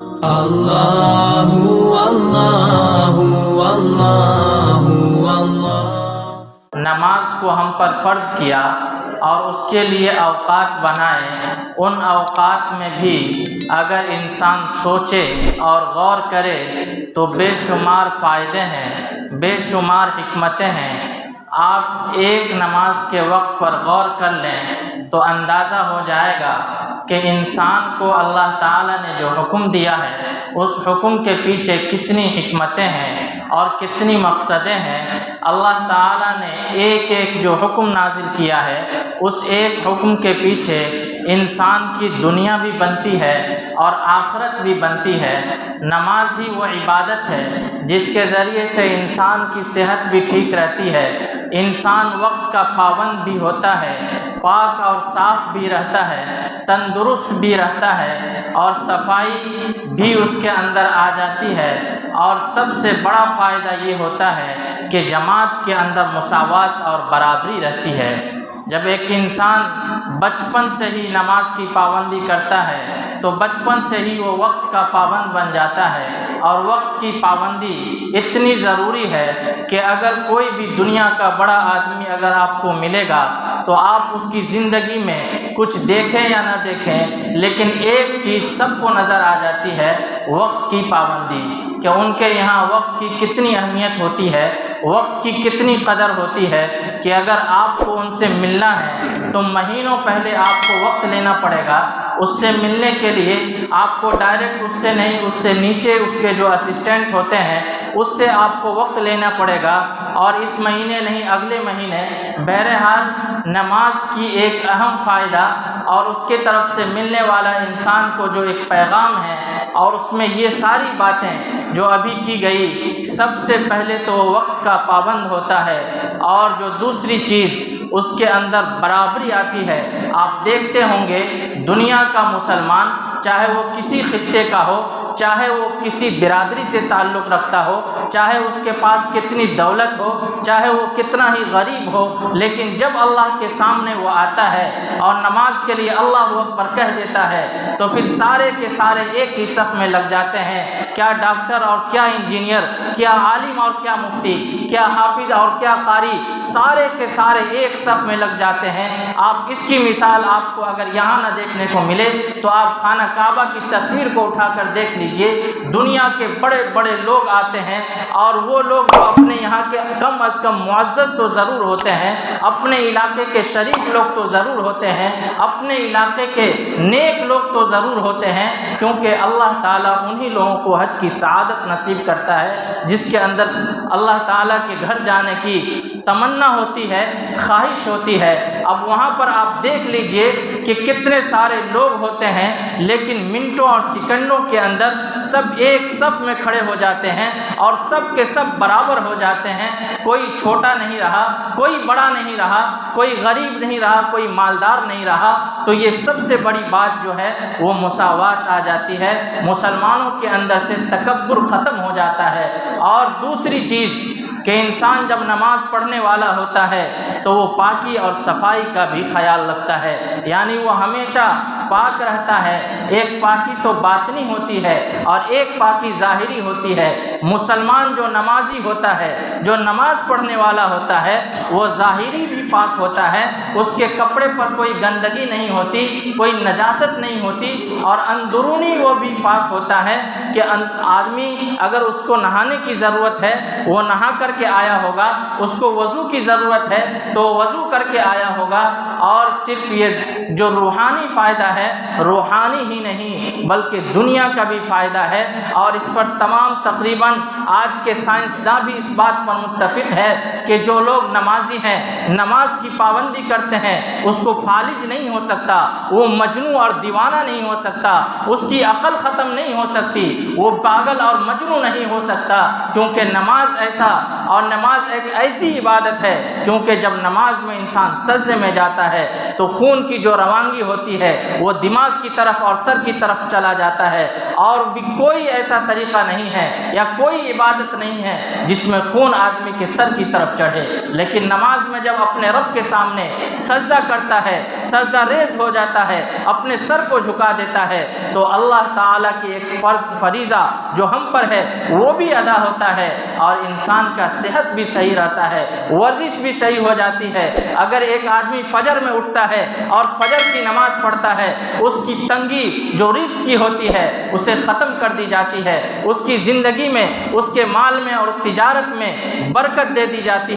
اللہ اللہ اللہ اللہ۔ نماز کو ہم پر فرض کیا اور اس کے لیے اوقات بنائے۔ ان اوقات میں بھی اگر انسان سوچے اور غور کرے تو بے شمار فائدے ہیں، بے شمار حکمتیں ہیں۔ آپ ایک نماز کے وقت پر غور کر لیں تو اندازہ ہو جائے گا کہ انسان کو اللہ تعالیٰ نے جو حکم دیا ہے اس حکم کے پیچھے کتنی حکمتیں ہیں اور کتنی مقصدیں ہیں۔ اللہ تعالیٰ نے ایک ایک جو حکم نازل کیا ہے اس ایک حکم کے پیچھے انسان کی دنیا بھی بنتی ہے اور آخرت بھی بنتی ہے۔ نماز ہی وہ عبادت ہے جس کے ذریعے سے انسان کی صحت بھی ٹھیک رہتی ہے، انسان وقت کا پابند بھی ہوتا ہے، پاک اور صاف بھی رہتا ہے، تندرست بھی رہتا ہے اور صفائی بھی اس کے اندر آ جاتی ہے۔ اور سب سے بڑا فائدہ یہ ہوتا ہے کہ جماعت کے اندر مساوات اور برابری رہتی ہے۔ جب ایک انسان بچپن سے ہی نماز کی پابندی کرتا ہے تو بچپن سے ہی وہ وقت کا پابند بن جاتا ہے، اور وقت کی پابندی اتنی ضروری ہے کہ اگر کوئی بھی دنیا کا بڑا آدمی اگر آپ کو ملے گا تو آپ اس کی زندگی میں کچھ دیکھیں یا نہ دیکھیں لیکن ایک چیز سب کو نظر آ جاتی ہے، وقت کی پابندی، کہ ان کے یہاں وقت کی کتنی اہمیت ہوتی ہے، وقت کی کتنی قدر ہوتی ہے کہ اگر آپ کو ان سے ملنا ہے تو مہینوں پہلے آپ کو وقت لینا پڑے گا۔ اس سے ملنے کے لیے آپ کو ڈائریکٹ اس سے نہیں، اس سے نیچے اس کے جو اسسٹنٹ ہوتے ہیں اس سے آپ کو وقت لینا پڑے گا، اور اس مہینے نہیں اگلے مہینے۔ بہرحال نماز کی ایک اہم فائدہ اور اس کی طرف سے ملنے والا انسان کو جو ایک پیغام ہے، اور اس میں یہ ساری باتیں جو ابھی کی گئی، سب سے پہلے تو وقت کا پابند ہوتا ہے، اور جو دوسری چیز اس کے اندر برابری آتی ہے۔ آپ دیکھتے ہوں گے دنیا کا مسلمان، چاہے وہ کسی خطے کا ہو، چاہے وہ کسی برادری سے تعلق رکھتا ہو، چاہے اس کے پاس کتنی دولت ہو، چاہے وہ کتنا ہی غریب ہو، لیکن جب اللہ کے سامنے وہ آتا ہے اور نماز کے لیے اللہ اکبر کہہ دیتا ہے تو پھر سارے کے سارے ایک ہی صف میں لگ جاتے ہیں۔ کیا ڈاکٹر اور کیا انجینئر، کیا عالم اور کیا مفتی، کیا حافظ اور کیا قاری، سارے کے سارے ایک صف میں لگ جاتے ہیں۔ آپ اس کی مثال آپ کو اگر یہاں نہ دیکھنے کو ملے تو آپ خانہ کعبہ کی تصویر کو اٹھا کر دیکھ لیجئے۔ دنیا کے بڑے بڑے لوگ آتے ہیں، اور وہ لوگ جو اپنے یہاں کے کم از کم معزز تو ضرور ہوتے ہیں، اپنے علاقے کے شریف لوگ تو ضرور ہوتے ہیں، اپنے علاقے کے نیک لوگ تو ضرور ہوتے ہیں، کیونکہ اللہ تعالیٰ انہی لوگوں کو حج کی سعادت نصیب کرتا ہے جس کے اندر اللہ تعالیٰ کے گھر جانے کی تمنا ہوتی ہے، خواہش ہوتی ہے۔ اب وہاں پر آپ دیکھ لیجئے کہ کتنے سارے لوگ ہوتے ہیں، لیکن منٹوں اور سیکنڈوں کے اندر سب ایک صف میں کھڑے ہو جاتے ہیں اور سب کے سب برابر ہو جاتے ہیں۔ کوئی چھوٹا نہیں رہا، کوئی بڑا نہیں رہا، کوئی غریب نہیں رہا، کوئی مالدار نہیں رہا۔ تو یہ سب سے بڑی بات جو ہے وہ مساوات آ جاتی ہے، مسلمانوں کے اندر سے تکبر ختم ہو جاتا ہے۔ اور دوسری چیز کہ انسان جب نماز پڑھنے والا ہوتا ہے تو وہ پاکی اور صفائی کا بھی خیال رکھتا ہے، یعنی وہ ہمیشہ پاک رہتا ہے۔ ایک پاکی تو باطنی ہوتی ہے اور ایک پاکی ظاہری ہوتی ہے۔ مسلمان جو نمازی ہوتا ہے، جو نماز پڑھنے والا ہوتا ہے، وہ ظاہری بھی پاک ہوتا ہے، اس کے کپڑے پر کوئی گندگی نہیں ہوتی، کوئی نجاست نہیں ہوتی، اور اندرونی وہ بھی پاک ہوتا ہے کہ آدمی اگر اس کو نہانے کی ضرورت ہے وہ نہا کر کے آیا ہوگا، اس کو وضو کی ضرورت ہے تو وضو کر کے آیا ہوگا۔ اور صرف یہ جو روحانی فائدہ ہے، روحانی ہی نہیں بلکہ دنیا کا بھی فائدہ ہے، اور اس پر تمام تقریباً آج کے سائنسداں بھی اس بات پر متفق ہے کہ جو لوگ نمازی ہیں، نماز کی پابندی کرتے ہیں، اس کو فالج نہیں ہو سکتا، وہ مجنون اور دیوانہ نہیں ہو سکتا، اس کی عقل ختم نہیں ہو سکتی، وہ پاگل اور مجنون نہیں ہو سکتا، کیونکہ نماز ایسا اور نماز ایک ایسی عبادت ہے کیونکہ جب نماز میں انسان سجدے میں جاتا ہے تو خون کی جو روانگی ہوتی ہے وہ دماغ کی طرف اور سر کی طرف چلا جاتا ہے، اور بھی کوئی ایسا طریقہ نہیں ہے یا کوئی عبادت نہیں ہے جس میں خون آدمی کے سر کی طرف چڑھے، لیکن نماز میں جب اپنے رب کے سامنے سجدہ کرتا ہے، سجدہ ریز ہو جاتا ہے، اپنے سر کو جھکا دیتا ہے، تو اللہ تعالیٰ کی ایک فریضہ جو ہم پر ہے وہ بھی ادا ہوتا ہے، اور انسان کا صحت بھی صحیح رہتا ہے، ورزش بھی صحیح ہو جاتی ہے۔ اگر ایک آدمی فجر میں اٹھتا ہے اور فجر کی نماز پڑھتا ہے، اس کی تنگی جو رزق کی ہوتی ہے اسے ختم کر دی جاتی ہے، اس کی زندگی میں، اس کے مال میں اور تجارت میں برکت دے دی جاتی ہے۔